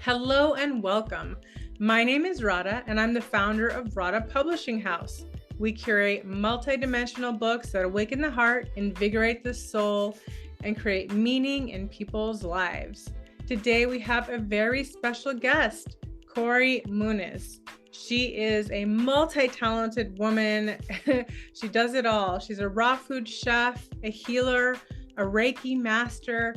Hello and welcome. My name is Radhaa and I'm the founder of Radhaa Publishing House. We curate multidimensional books that awaken the heart, invigorate the soul, and create meaning in people's lives. Today we have a very special guest, Kory Muniz. She is a multi-talented woman. She does it all. She's a raw food chef, a healer, a Reiki Master,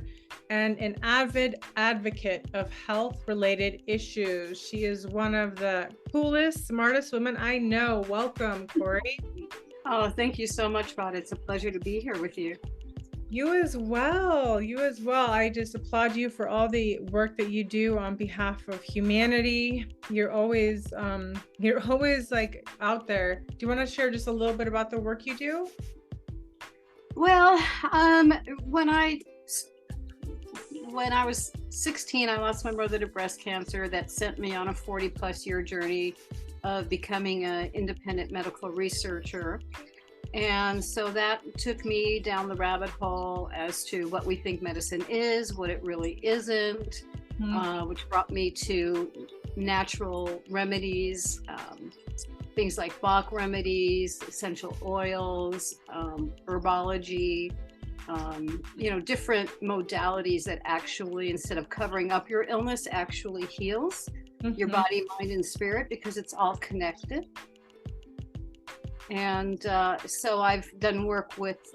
and an avid advocate of health-related issues. She is one of the coolest, smartest women I know. Welcome, Kory. Oh, thank you so much, Rod. It's a pleasure to be here with you. You as well. You as well. I just applaud you for all the work that you do on behalf of humanity. You're always like out there. Do you want to share just a little bit about the work you do? Well, when I was 16, I lost my brother to breast cancer. That sent me on a 40-plus year journey of becoming an independent medical researcher. And so that took me down the rabbit hole as to what we think medicine is, what it really isn't, which brought me to natural remedies, things like Bach remedies, essential oils, herbology, different modalities that actually, instead of covering up your illness, actually heals your body, mind, and spirit, because it's all connected. And so I've done work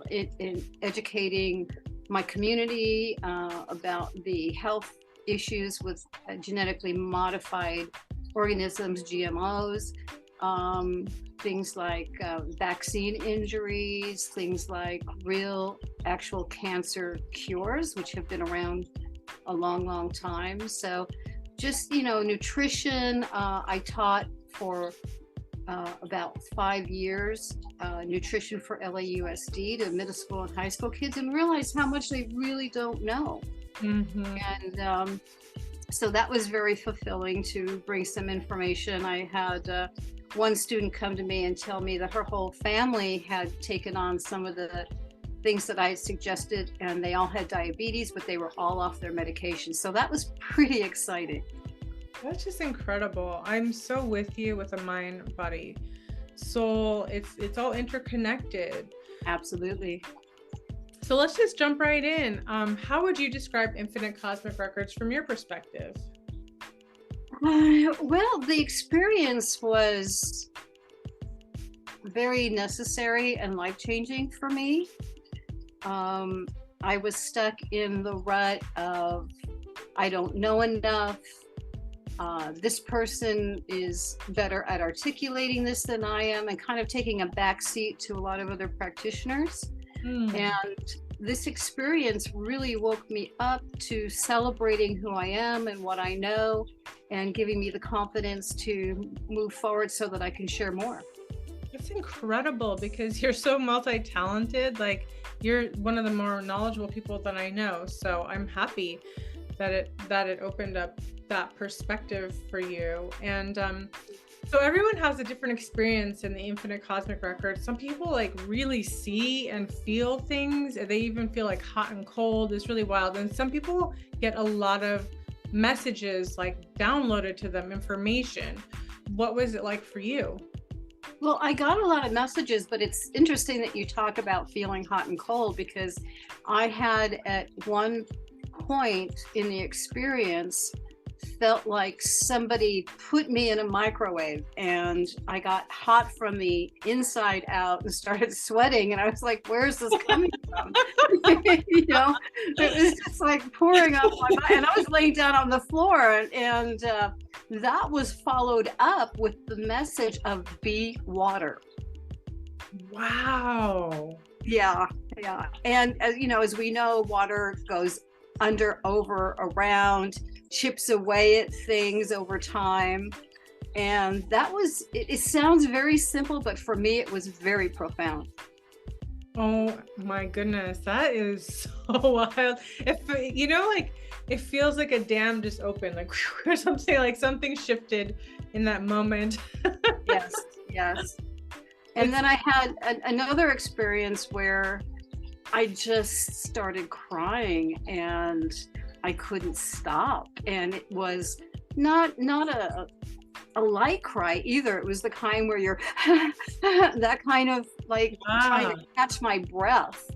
in educating my community about the health issues with genetically modified organisms, GMOs, things like vaccine injuries, things like real actual cancer cures, which have been around a long, long time. So just, nutrition, I taught for about 5 years, nutrition for LAUSD to middle school and high school kids, and realized how much they really don't know. And so that was very fulfilling to bring some information. I had one student come to me and tell me that her whole family had taken on some of the things that I had suggested, and they all had diabetes, but they were all off their medication. So that was pretty exciting. That's just incredible. I'm so with you with the mind, body, soul. It's all interconnected. Absolutely. So let's just jump right in. How would you describe infinite cosmic records from your perspective? Well, the experience was very necessary and life-changing for me. I was stuck in the rut of, I don't know enough. This person is better at articulating this than I am, and kind of taking a backseat to a lot of other practitioners. And this experience really woke me up to celebrating who I am and what I know, and giving me the confidence to move forward so that I can share more. It's incredible because you're so multi-talented. Like, you're one of the more knowledgeable people that I know. So I'm happy that it opened up that perspective for you. And so everyone has a different experience in the infinite cosmic record. Some people like really see and feel things. They even feel like hot and cold. It's really wild. And some people get a lot of messages like downloaded to them, information. What was it like for you? Well, I got a lot of messages, but it's interesting that you talk about feeling hot and cold, because I had at one point in the experience felt like somebody put me in a microwave, and I got hot from the inside out and started sweating, and I was like, where's this coming from? It was just like pouring off my body, and I was laying down on the floor, and that was followed up with the message of be water. Wow. Yeah. And as we know, water goes under, over, around, chips away at things over time. And that was, it sounds very simple, but for me, it was very profound. Oh my goodness. That is so wild. It feels like a dam just opened, like, or something, like something shifted in that moment. Yes. And then I had another experience where I just started crying and I couldn't stop. And it was not a light cry either. It was the kind where you're that kind of like trying to catch my breath.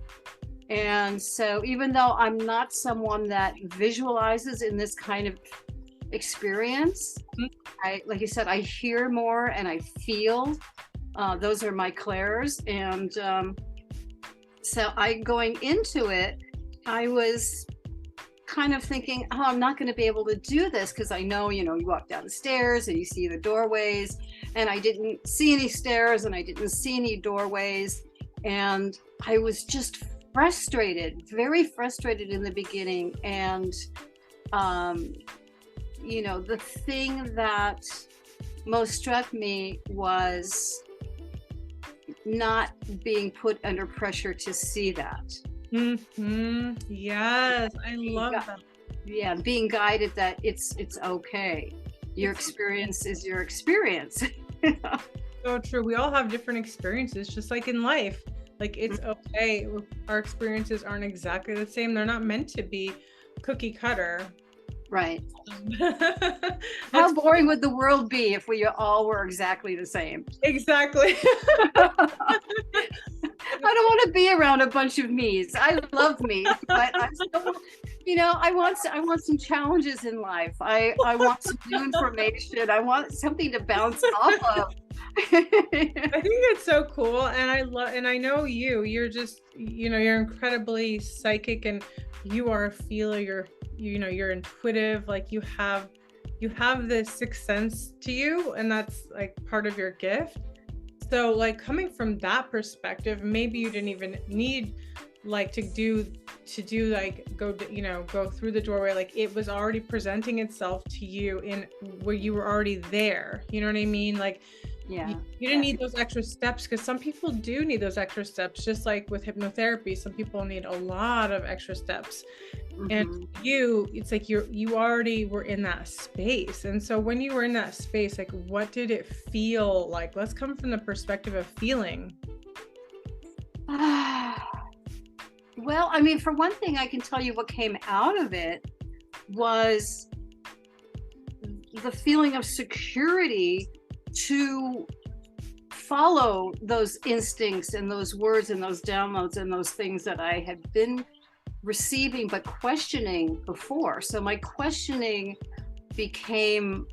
And so even though I'm not someone that visualizes in this kind of experience, like you said, I hear more and I feel. Those are my clairs. And so going into it, I was kind of thinking, oh, I'm not going to be able to do this because I know, you walk down the stairs and you see the doorways, and I didn't see any stairs and I didn't see any doorways. And I was just frustrated, very frustrated in the beginning. And, the thing that most struck me was not being put under pressure to see that. Yes, I love that. Yeah, being guided that it's okay. Your experience is your experience. So true. We all have different experiences, just like in life. Like, it's okay. Our experiences aren't exactly the same. They're not meant to be cookie cutter. Right. How boring would the world be if we all were exactly the same? Exactly. I don't want to be around a bunch of me's. I love me, but I still, I want some challenges in life. I want some new information. I want something to bounce off of. I think it's so cool, and I know you're just, you're incredibly psychic, and you are a feeler. You're intuitive. Like, you have this sixth sense to you, and that's like part of your gift. So, like, coming from that perspective, maybe you didn't even need like to go through the doorway. Like, it was already presenting itself to you in where you were already there. You know what I mean? Like, yeah, you didn't need those extra steps, because some people do need those extra steps. Just like with hypnotherapy, some people need a lot of extra steps. And it's like you already were in that space. And so when you were in that space, like, what did it feel like? Let's come from the perspective of feeling. Well, I mean, for one thing, I can tell you what came out of it was the feeling of security to follow those instincts and those words and those downloads and those things that I had been receiving but questioning before. So my questioning became,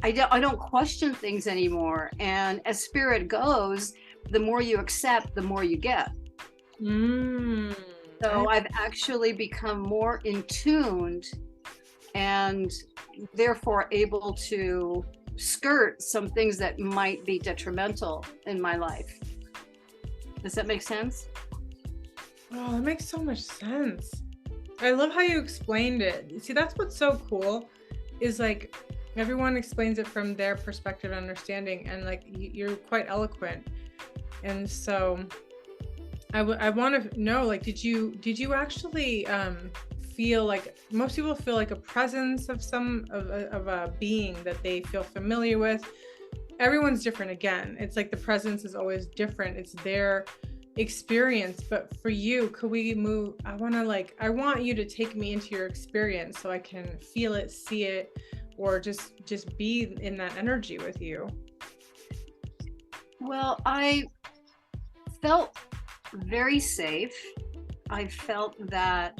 I don't question things anymore. And as spirit goes, the more you accept, the more you get. So I've actually become more in tuned, and therefore able to skirt some things that might be detrimental in my life. Does that make sense? Oh, that makes so much sense. I love how you explained it. See, that's what's so cool, is like everyone explains it from their perspective and understanding, and like you're quite eloquent. And so I want to know, like, did you actually feel like, most people feel like a presence of of a being that they feel familiar with? Everyone's different. Again, it's like the presence is always different. It's their experience. But for you, could we move? I want you to take me into your experience so I can feel it, see it, or just be in that energy with you. Well, I felt very safe. I felt that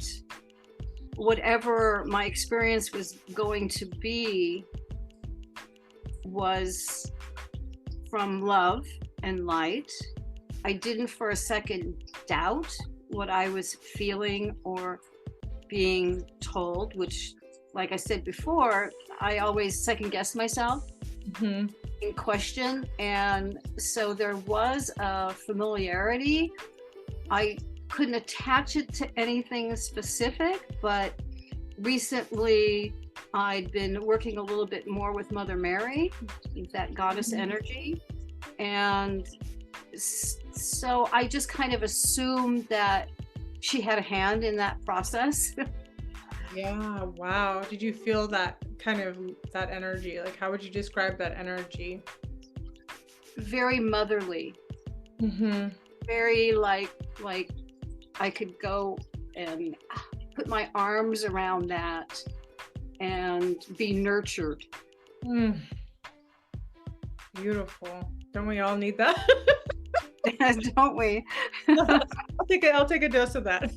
whatever my experience was going to be was from love and light. I didn't for a second doubt what I was feeling or being told, which, like I said before, I always second guess myself in question. And so there was a familiarity. I couldn't attach it to anything specific, but recently I'd been working a little bit more with Mother Mary, that goddess energy. And so I just kind of assumed that she had a hand in that process. Yeah. Wow. Did you feel that kind of that energy? Like, how would you describe that energy? Very motherly. Very like I could go and put my arms around that and be nurtured. Mm. Beautiful. Don't we all need that? Don't we? I'll take a dose of that.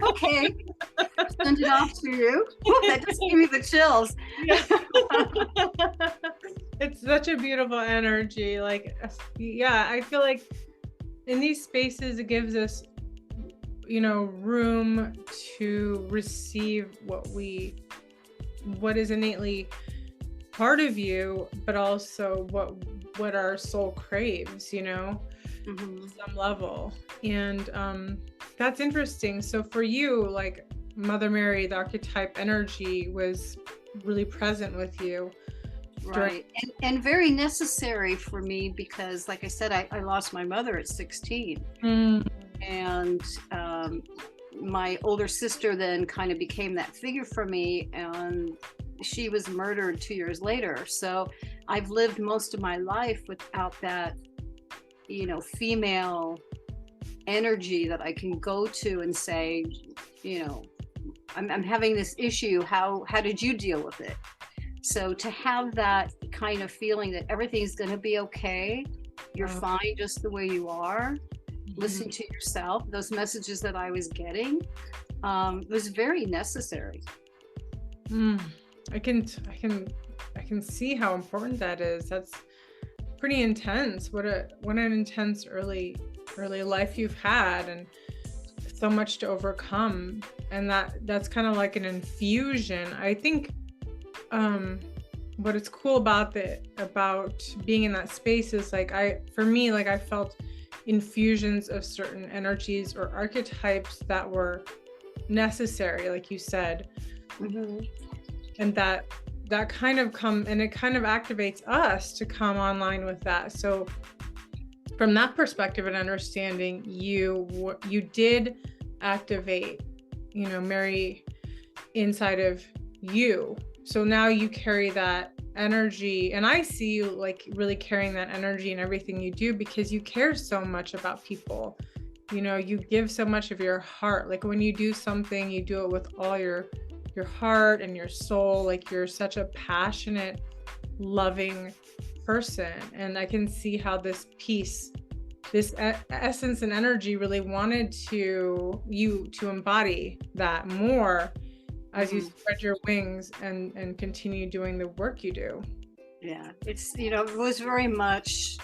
Okay. Send it off to you. Ooh, that just gave me the chills. Yeah. It's such a beautiful energy. Like, yeah, I feel like in these spaces, it gives us, room to receive what is innately part of you, but also what our soul craves, Mm-hmm. some level. And that's interesting. So for you, like Mother Mary, the archetype energy was really present with you. Right. And very necessary for me because, like I said, I lost my mother at 16. Mm. And my older sister then kind of became that figure for me, and she was murdered 2 years later. So I've lived most of my life without that, female energy that I can go to and say, I'm having this issue. How did you deal with it? So to have that kind of feeling that everything's going to be okay, you're fine just the way you are. Listen to yourself. Those messages that I was getting was very necessary. I can see how important that is. That's pretty intense. What an intense early life you've had, and so much to overcome. And that's kind of like an infusion. I think what is cool about being in that space is like I felt infusions of certain energies or archetypes that were necessary, like you said. Mm-hmm. And that kind of it kind of activates us to come online with that. So from that perspective and understanding, you did activate, Mary inside of you. So now you carry that energy, and I see you like really carrying that energy in everything you do because you care so much about people. You give so much of your heart. Like when you do something, you do it with all your heart and your soul. Like you're such a passionate, loving person. And I can see how this piece, this essence and energy really wanted you to embody that more as you spread your wings and continue doing the work you do. Yeah, it's, it was very much,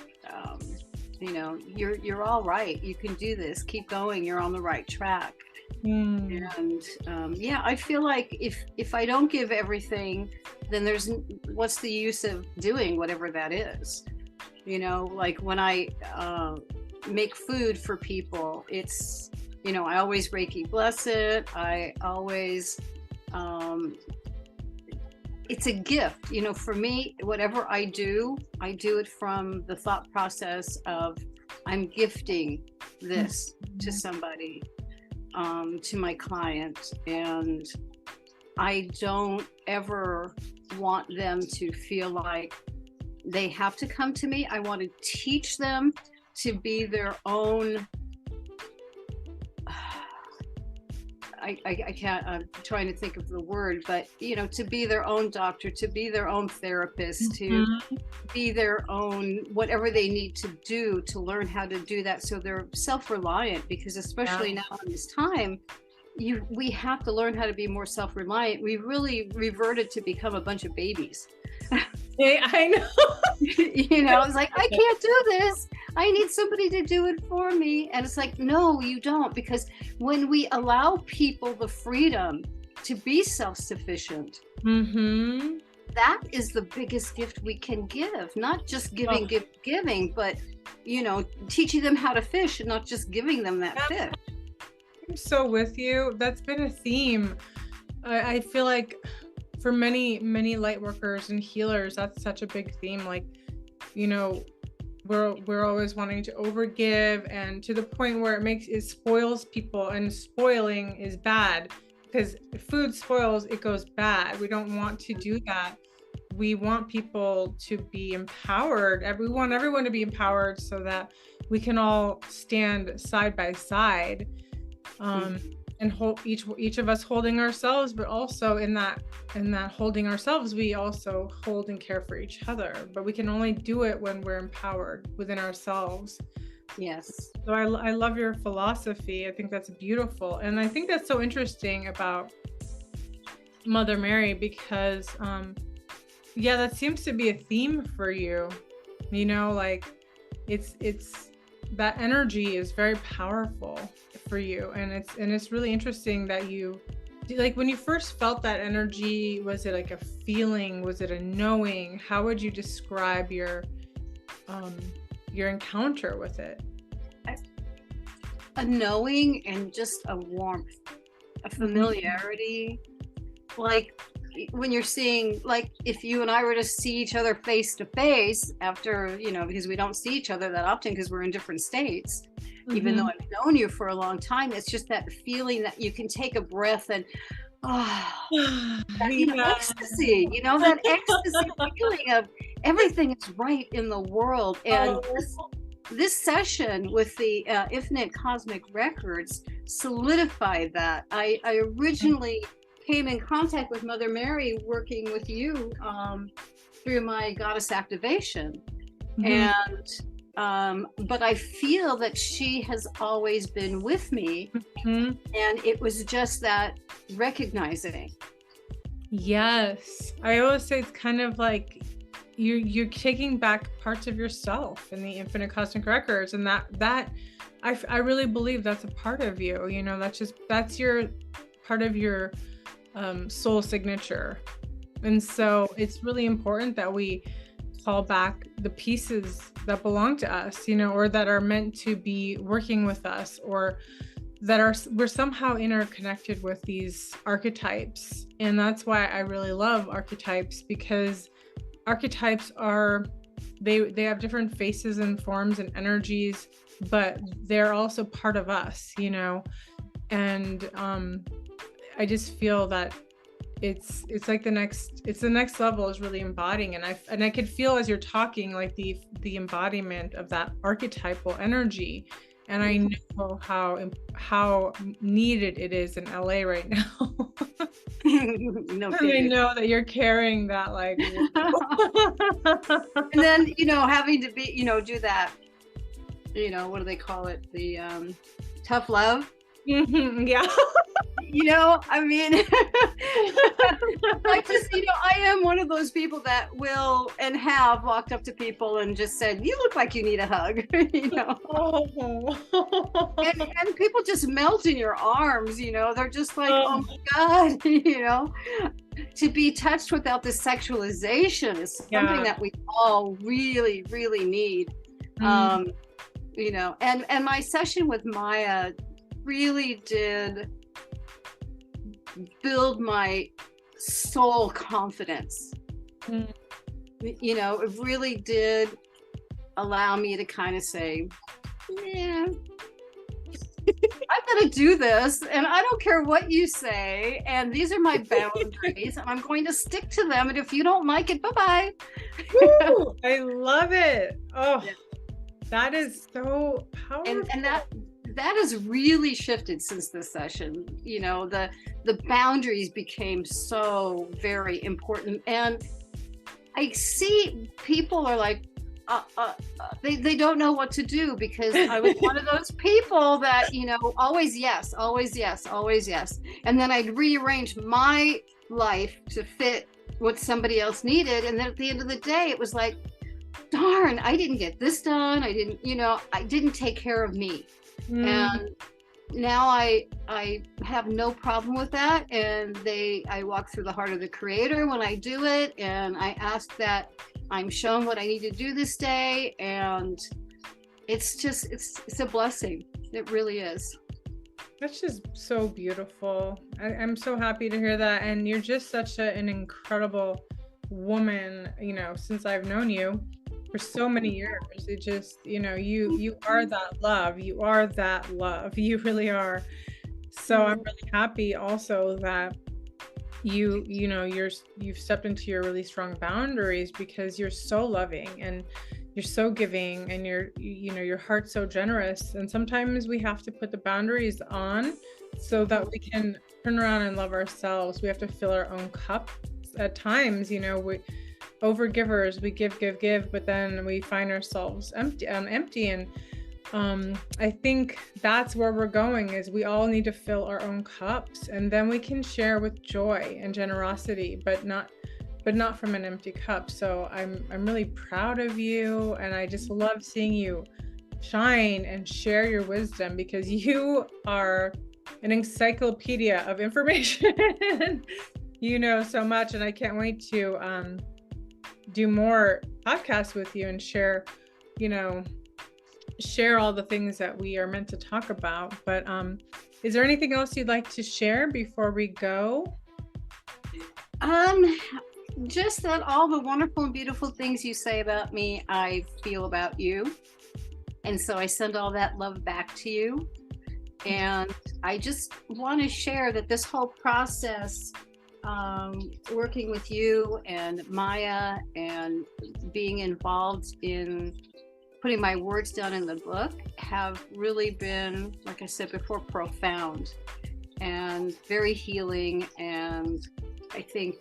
you're all right. You can do this. Keep going. You're on the right track. And I feel like if I don't give everything, then what's the use of doing whatever that is? Like when I make food for people, it's, I always Reiki bless it. I always, it's a gift, for me. Whatever I do it from the thought process of I'm gifting this to somebody, to my client, and I don't ever want them to feel like they have to come to me. I want to teach them to be their own, I can't, I'm trying to think of the word, but to be their own doctor, to be their own therapist, to be their own, whatever they need to do to learn how to do that. So they're self-reliant, because especially now in this time, we have to learn how to be more self-reliant. We really reverted to become a bunch of babies. Yeah, I know. It's like, I can't do this. I need somebody to do it for me. And it's like, no, you don't. Because when we allow people the freedom to be self-sufficient, that is the biggest gift we can give. Not just giving, but, teaching them how to fish and not just giving them that fish. I'm so with you. That's been a theme. I feel like for many light workers and healers, that's such a big theme. Like, we're always wanting to overgive, and to the point where it spoils people, and spoiling is bad, because if food spoils, it goes bad. We don't want to do that. We want people to be empowered. We want everyone to be empowered so that we can all stand side by side. and hold each of us holding ourselves, but also in that holding ourselves, we also hold and care for each other. But we can only do it when we're empowered within ourselves. Yes. So I love your philosophy. I think that's beautiful, and I think that's so interesting about Mother Mary, because yeah, that seems to be a theme for you. You know, like it's that energy is very powerful for you, and it's really interesting that you, like, when you first felt that energy, was it like a feeling, was it a knowing? How would you describe your encounter with it? A knowing and just a warmth, a familiarity. Like when you're seeing, like if you and I were to see each other face to face after, you know, because we don't see each other that often because we're in different states, even though I've known you for a long time, it's just that feeling that you can take a breath and, that, you know, ecstasy, you know, that ecstasy feeling of everything is right in the world. And this session with the Infinite Cosmic Records solidified that. I originally came in contact with Mother Mary working with you through my goddess activation. And but I feel that she has always been with me, and it was just that recognizing. Yes, I always say it's kind of like you're taking back parts of yourself in the Infinite Cosmic Records, and that I really believe that's a part of you. You know, that's your part of your soul signature. And so it's really important that we call back the pieces that belong to us, you know, or that are meant to be working with us, or that we're somehow interconnected with these archetypes. And that's why I really love archetypes, because archetypes they have different faces and forms and energies, but they're also part of us, you know. And I just feel that it's like the next level is really embodying, and I could feel as you're talking, like the embodiment of that archetypal energy. And I know how needed it is in LA right now. No, and I know that you're carrying that, like and then, you know, having to be, you know, do that, you know, what do they call it, the tough love. Yeah. You know, I mean, I just, you know, I am one of those people that will and have walked up to people and just said, "You look like you need a hug," you know. And people just melt in your arms, you know. They're just like, "Oh my God," you know. To be touched without the sexualization is something that we all really, really need. You know, and my session with Maya really did build my soul confidence. You know, it really did allow me to kind of say, yeah, I'm going to do this, and I don't care what you say, and these are my boundaries, and I'm going to stick to them, and if you don't like it, bye-bye. I love it. Oh, yeah. That is so powerful. And that has really shifted since this session. You know, the boundaries became so very important, and I see people are like, they don't know what to do, because I was one of those people that, you know, always yes, always yes, always yes, and then I'd rearrange my life to fit what somebody else needed, and then at the end of the day, it was like, darn, I didn't get this done. I didn't, you know, I didn't take care of me. And now I have no problem with that. And I walk through the heart of the Creator when I do it. And I ask that I'm shown what I need to do this day. And it's just, it's a blessing. It really is. That's just so beautiful. I'm so happy to hear that. And you're just such an incredible woman, you know, since I've known you for so many years. It just, you know, you are that love. You are that love. You really are. So I'm really happy also that you know, you've stepped into your really strong boundaries, because you're so loving and you're so giving, and you know, your heart's so generous. And sometimes we have to put the boundaries on so that we can turn around and love ourselves. We have to fill our own cup. At times, we overgivers, we give, but then we find ourselves empty. And I think that's where we're going, is we all need to fill our own cups, and then we can share with joy and generosity, but not from an empty cup. So I'm really proud of you, and I just love seeing you shine and share your wisdom, because you are an encyclopedia of information. You know so much, and I can't wait to do more podcasts with you and share all the things that we are meant to talk about. But is there anything else you'd like to share before we go? Just that all the wonderful and beautiful things you say about me, I feel about you. And so I send all that love back to you. And I just want to share that this whole process, working with you and Maya and being involved in putting my words down in the book, have really been, like I said before, profound and very healing. And I think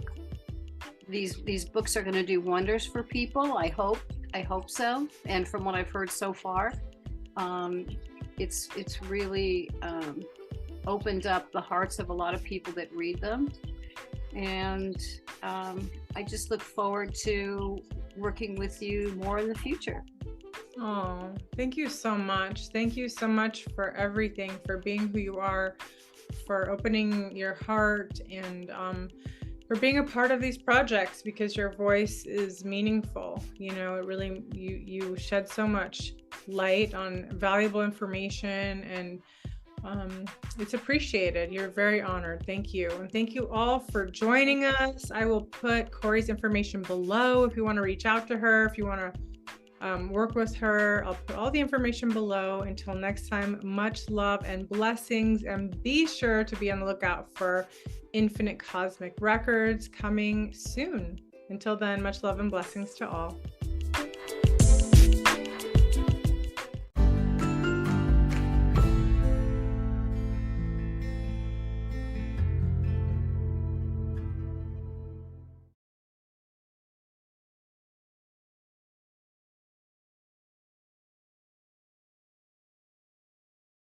these books are going to do wonders for people. I hope so. And from what I've heard so far, it's really opened up the hearts of a lot of people that read them. And I just look forward to working with you more in the future. Oh, thank you so much. Thank you so much for everything, for being who you are, for opening your heart, and for being a part of these projects, because your voice is meaningful. It really, you shed so much light on valuable information, and it's appreciated. You're very honored. Thank you. And thank you all for joining us. I will put Kory's information below if you want to reach out to her, if you want to work with her. I'll put all the information below. Until next time, much love and blessings, and be sure to be on the lookout for Infinite Cosmic Records coming soon. Until then, much love and blessings to all.